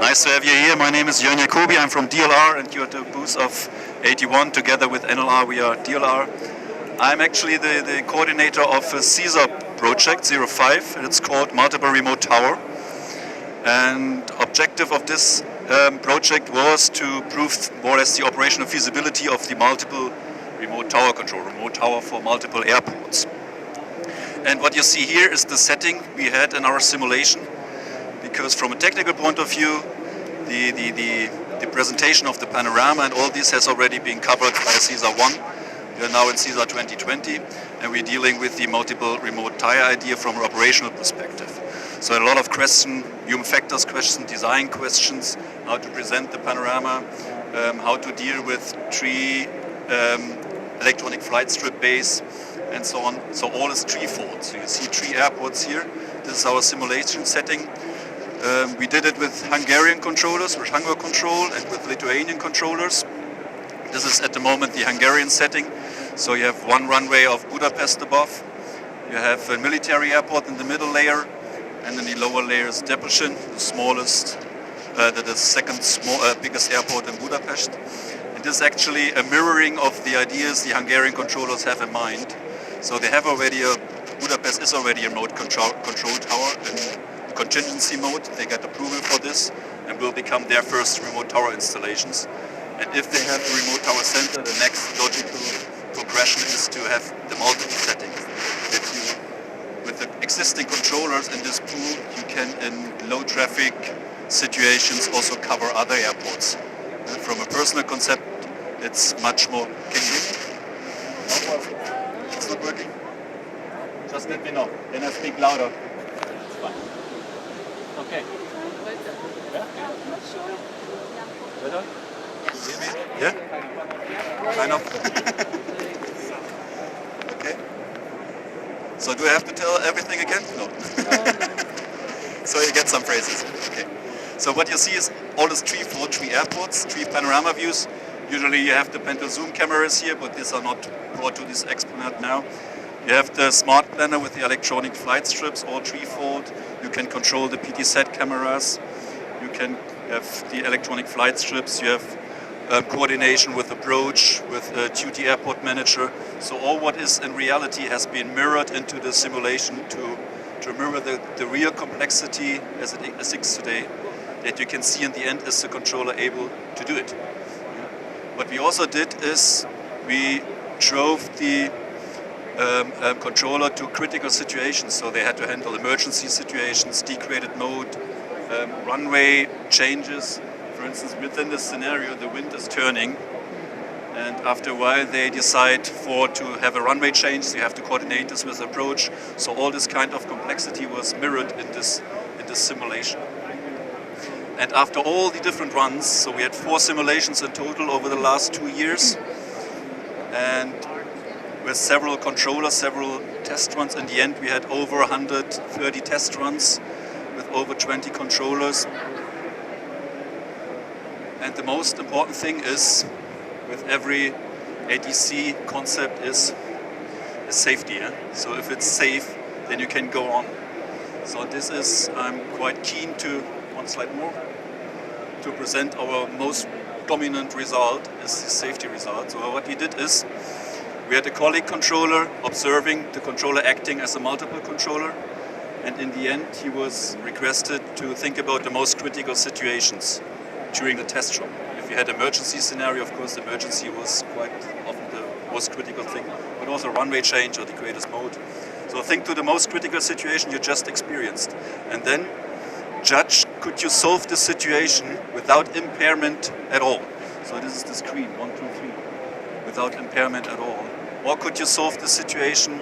Nice to have you here. My name is Jörn Jacobi. I'm from DLR, and you're at the booth of 81. Together with NLR, we are DLR. I'm actually the coordinator of a CESAR project 05, and it's called Multiple Remote Tower. And objective of this project was to prove more or less the operational feasibility of the multiple remote tower control, remote tower for multiple airports. And what you see here is the setting we had in our simulation, because from a technical point of view, the presentation of the panorama and all this has already been covered by CESAR 1. We are now in CESAR 2020, and we're dealing with the multiple remote tower idea from an operational perspective. So a lot of questions, human factors questions, design questions, how to present the panorama, how to deal with tree, electronic flight strip base, and so on. So all is threefold. So you see 3 airports here. This is our simulation setting. We did it with Hungarian controllers, with Hungary control, and with Lithuanian controllers. This is at the moment the Hungarian setting. So you have one runway of Budapest above. You have a military airport in the middle layer, and in the lower layer is Debrecen, the smallest, the second biggest airport in Budapest. And this is actually a mirroring of the ideas the Hungarian controllers have in mind. So they have already Budapest is already a remote control tower in contingency mode. They got approval for this and will become their first remote tower installations. And if they have a remote tower center, the next logical progression is to have the multiple settings. With the existing controllers in this pool, you can, in low traffic situations, also cover other airports. And from a personal concept, it's much more. Can you hear me? It's not working? Just let me know. Then I speak louder. It's fine. Okay. Yeah? Better? Yeah? Kind of. Okay. So do I have to tell everything again? No. So you get some phrases. Okay. So what you see is all these 3 airports, 3 panorama views. Usually you have the penta-zoom cameras here, but these are not brought to this exponent now. You have the smart planner with the electronic flight strips, all threefold. You can control the PTZ cameras. You can have the electronic flight strips. You have coordination with approach, with a duty airport manager. So all what is in reality has been mirrored into the simulation to mirror the real complexity as it exists today, that you can see in the end, is the controller able to do it. What we also did is we drove the controller to critical situations, so they had to handle emergency situations, degraded mode, runway changes. For instance, within this scenario, the wind is turning, and after a while they decide to have a runway change, so you have to coordinate this with approach. So all this kind of complexity was mirrored in this simulation. And after all the different runs, so we had 4 simulations in total over the last 2 years, and with several controllers, several test runs. In the end, we had over 130 test runs with over 20 controllers. And the most important thing is, with every ATC concept, is safety. Yeah? So if it's safe, then you can go on. So this is, I'm quite keen to, one slide more, to present our most dominant result, is the safety result. So what we did is, we had a colleague controller observing the controller acting as a multiple controller, and in the end he was requested to think about the most critical situations during the test run. If you had emergency scenario, of course emergency was quite often the most critical thing, but also runway change or the greatest mode. So think to the most critical situation you just experienced, and then judge, could you solve the situation without impairment at all? So this is the screen, 1, 2, 3, without impairment at all. Or could you solve the situation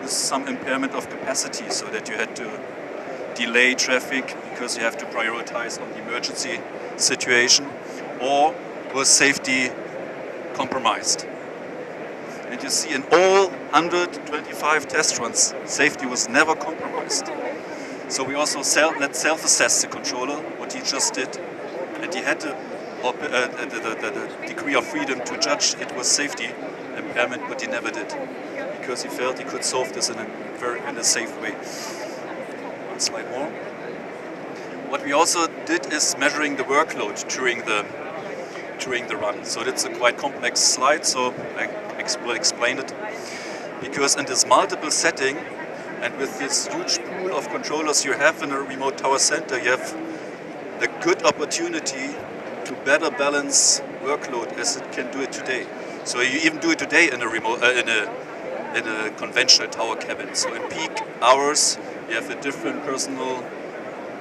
with some impairment of capacity, so that you had to delay traffic because you have to prioritize on the emergency situation, or was safety compromised? And you see in all 125 test runs, safety was never compromised. So we also self-assess the controller, what he just did, and he had the degree of freedom to judge it was safety impairment, but he never did, because he felt he could solve this in a safe way. One slide more. what we also did is measuring the workload during the run. So it's a quite complex slide, so I will explain it. Because in this multiple setting, and with this huge pool of controllers you have in a remote tower center, you have a good opportunity to better balance workload as it can do it today. So you even do it today in a remote, in a conventional tower cabin. So in peak hours, you have a different personal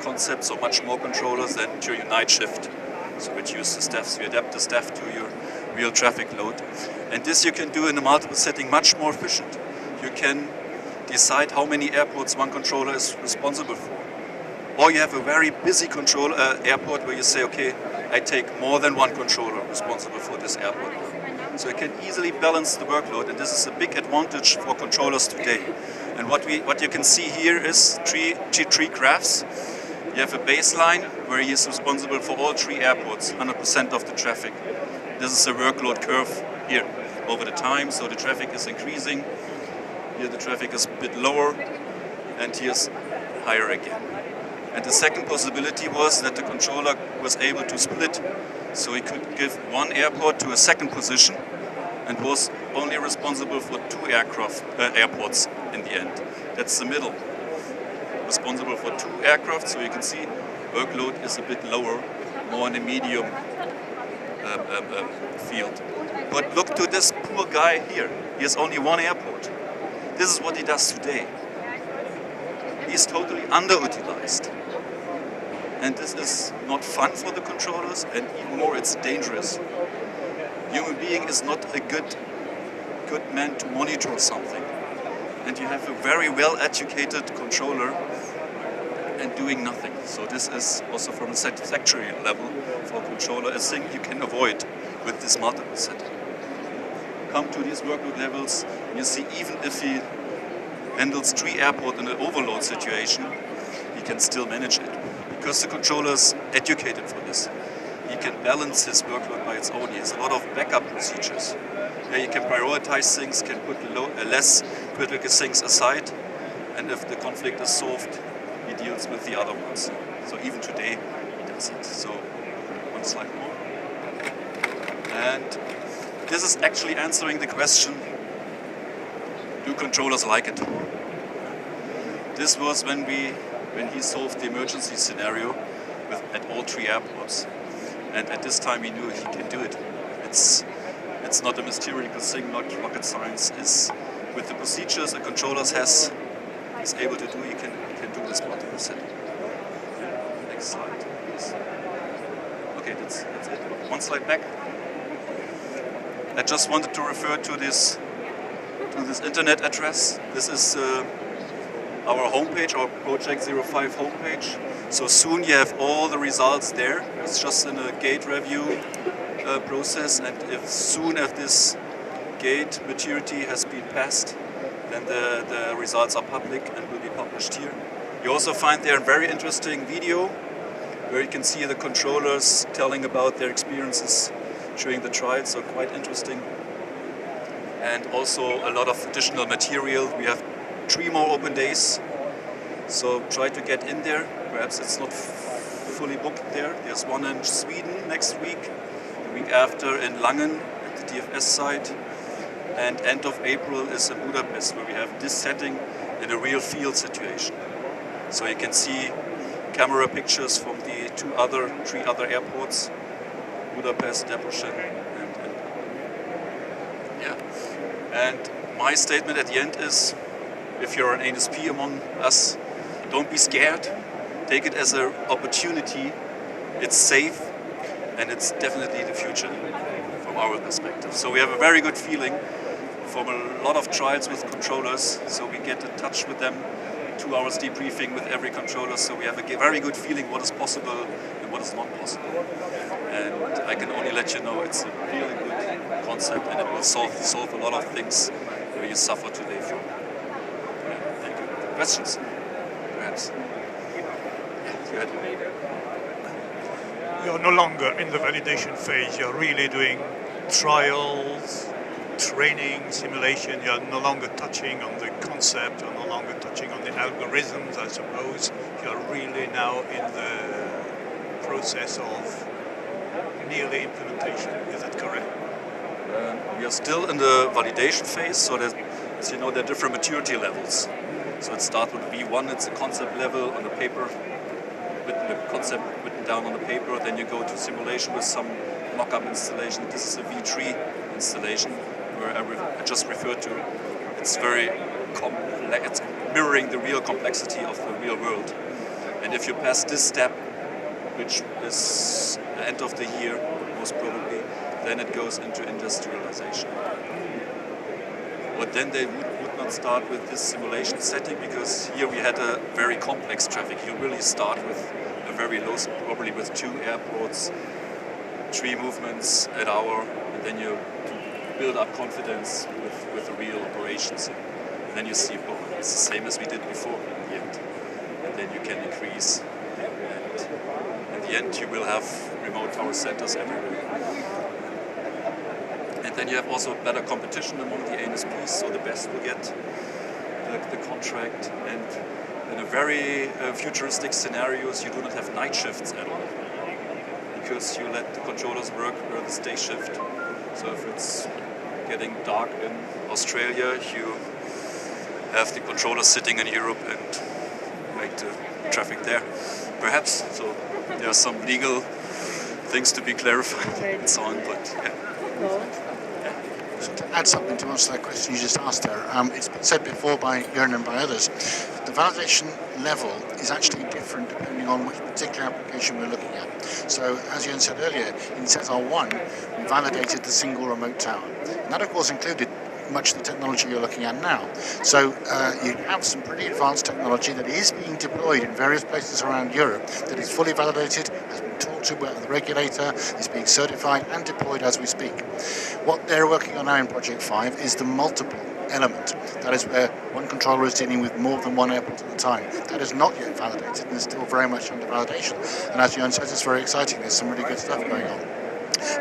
concept, so much more controllers than during night shift. So reduce the staff, so you adapt the staff to your real traffic load. And this you can do in a multiple setting much more efficient. You can decide how many airports one controller is responsible for. Or you have a very busy airport where you say, okay, I take more than one controller responsible for this airport. So you can easily balance the workload, and this is a big advantage for controllers today. And what you can see here is three graphs. You have a baseline where he is responsible for all 3 airports, 100% of the traffic. This is a workload curve here over the time, so the traffic is increasing. Here the traffic is a bit lower, and here's higher again. And the second possibility was that the controller was able to split, so he could give one airport to a second position and was only responsible for 2 airports in the end. That's the middle. Responsible for 2 aircraft, so you can see workload is a bit lower, more in the medium field. But look to this poor guy here. He has only 1 airport. This is what he does today. He's totally underutilized. And this is not fun for the controllers, and even more, it's dangerous. Human being is not a good man to monitor something. And you have a very well-educated controller and doing nothing. So this is also from a satisfactory level for a controller a thing you can avoid with this multiple setting. Come to these workload levels, you see even if he handles 3 airports in an overload situation, he can still manage it. Because the controller is educated for this. He can balance his workload by its own. He has a lot of backup procedures. He can prioritize things, can put less critical things aside, and if the conflict is solved, he deals with the other ones. So even today, he does it. So one slide more. And this is actually answering the question, do controllers like it? This was when he solved the emergency scenario at all 3 airports. And at this time he knew he can do it. It's not a mysterious thing, not rocket science. It's with the procedures the controllers is able to do, he can do this multiple setting. Next slide, please. Okay, that's it. One slide back. I just wanted to refer to this internet address. This is our homepage, our Project 05 homepage. So soon you have all the results there. It's just in a gate review process, and if this gate maturity has been passed, then the results are public and will be published here. You also find there a very interesting video where you can see the controllers telling about their experiences during the trial, so quite interesting. And also a lot of additional material. We have 3 more open days, so try to get in there. Perhaps it's not fully booked there. There's one in Sweden next week, the week after in Langen at the DFS site, and end of April is in Budapest, where we have this setting in a real field situation. So you can see camera pictures from the 3 other airports, Budapest, Debrecen, and yeah. And my statement at the end is, if you're an ANSP among us, don't be scared. Take it as an opportunity. It's safe, and it's definitely the future from our perspective. So we have a very good feeling from a lot of trials with controllers. So we get in touch with them, 2 hours debriefing with every controller. So we have a very good feeling what is possible and what is not possible. And I can only let you know it's a really good concept, and it will solve a lot of things where you suffer today from. Yeah, thank you. Questions? Perhaps? Yeah, you're no longer in the validation phase. You're really doing trials, training, simulation. You're no longer touching on the concept. You're no longer touching on the algorithms, I suppose. You're really now in the process of nearly implementation. Is that correct? We are still in the validation phase, so that, as you know, there are different maturity levels. So it starts with V1, it's a concept level on the paper, written the concept written down on the paper. Then you go to simulation with some mock-up installation. This is a V3 installation, where I just referred to. It's very complex. It's mirroring the real complexity of the real world. And if you pass this step, which is the end of the year, most probably, then it goes into industrialization. But then they would not start with this simulation setting, because here we had a very complex traffic. You really start with a very low, probably with 2 airports, 3 movements an hour, and then you build up confidence with the real operations. And then you see, oh, it's the same as we did before in the end. And then you can increase. And in the end, you will have remote tower centers everywhere. And then you have also better competition among the ANSPs, so the best will get the contract. And in a very futuristic scenarios, you do not have night shifts at all, because you let the controllers work where the day shift. So if it's getting dark in Australia, you have the controllers sitting in Europe and make the traffic there. Perhaps, so there are some legal things to be clarified and so on, but yeah. So to add something to answer that question you just asked there, it's been said before by Jörn and by others, the validation level is actually different depending on which particular application we're looking at. So as Jörn said earlier, in SESAR 1, we validated the single remote tower. And that of course included much of the technology you're looking at now. So you have some pretty advanced technology that is being deployed in various places around Europe that is fully validated, has been talked to by the regulator, is being certified and deployed as we speak. What they're working on now in Project 5 is the multiple element. That is where one controller is dealing with more than one airport at a time. That is not yet validated and is still very much under validation. And as Jörn says, it's very exciting. There's some really good stuff going on.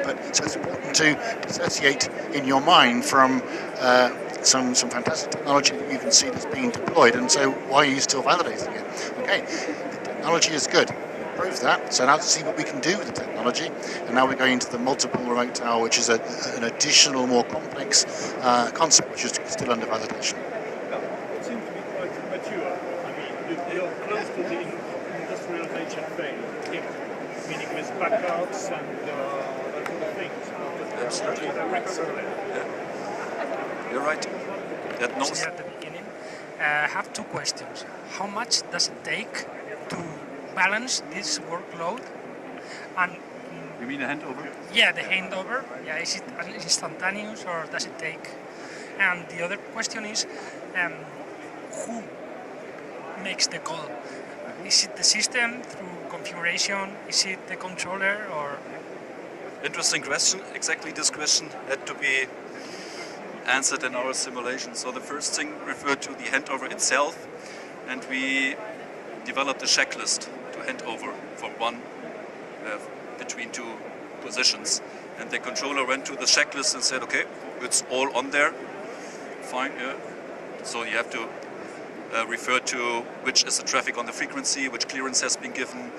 But so it's important to dissociate in your mind from some fantastic technology that you can see that's being deployed, and so why are you still validating it? Okay, the technology is good. Prove that. So now to see what we can do with the technology, and now we're going into the multiple remote tower, which is an additional, more complex concept, which is still under validation. It seems to be quite mature. I mean, you're close to the industrialization phase, meaning with backups and other things. Absolutely. Yeah. You're right. That knows. At the beginning, I have 2 questions. How much does it take to balance this workload? And You mean a handover? yeah, the handover. Yeah, is it instantaneous or does it take? And the other question is, who makes the call? Is it the system through configuration? Is it the controller or? Interesting question. Exactly this question had to be answered in our simulation. So the first thing referred to the handover itself, and we developed a checklist to hand over from one between 2 positions. And the controller went to the checklist and said, okay, it's all on there. Fine, yeah. So you have to refer to which is the traffic on the frequency, which clearance has been given,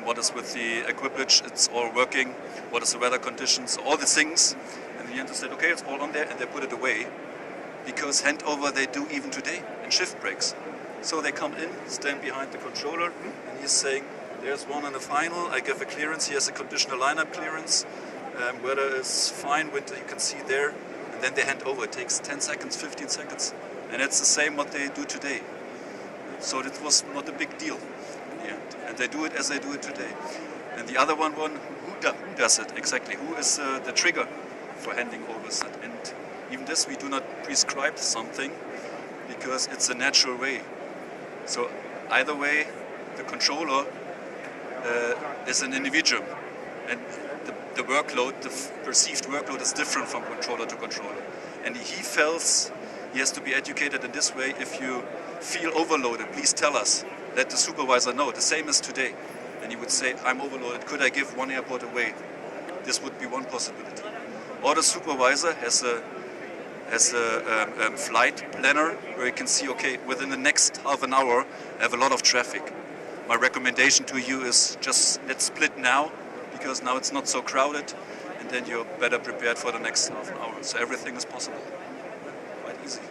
what is with the equipage, it's all working, what is the weather conditions, all the things. And the end they said, okay, it's all on there, and they put it away. Because handover they do even today in shift breaks. So they come in, stand behind the controller, and he's saying, there's one on the final, I give a clearance, he has a conditional lineup clearance, weather is fine, winter you can see there, and then they hand over. It takes 10 seconds, 15 seconds, and it's the same what they do today. So it was not a big deal in the end, and they do it as they do it today. And the other one, who does it exactly? Who is the trigger for handing over that? And even this we do not prescribe something, because it's a natural way. So either way, the controller is an individual, and the workload, the perceived workload is different from controller to controller. And he feels he has to be educated in this way. If you feel overloaded, please tell us. Let the supervisor know. The same as today. And he would say, I'm overloaded. Could I give one airport away? This would be one possibility. Or the supervisor has a flight planner where you can see, okay, within the next half an hour, I have a lot of traffic. my recommendation to you is just let's split now, because now it's not so crowded, and then you're better prepared for the next half an hour. So everything is possible. Quite easy.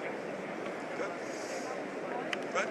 Good. Good.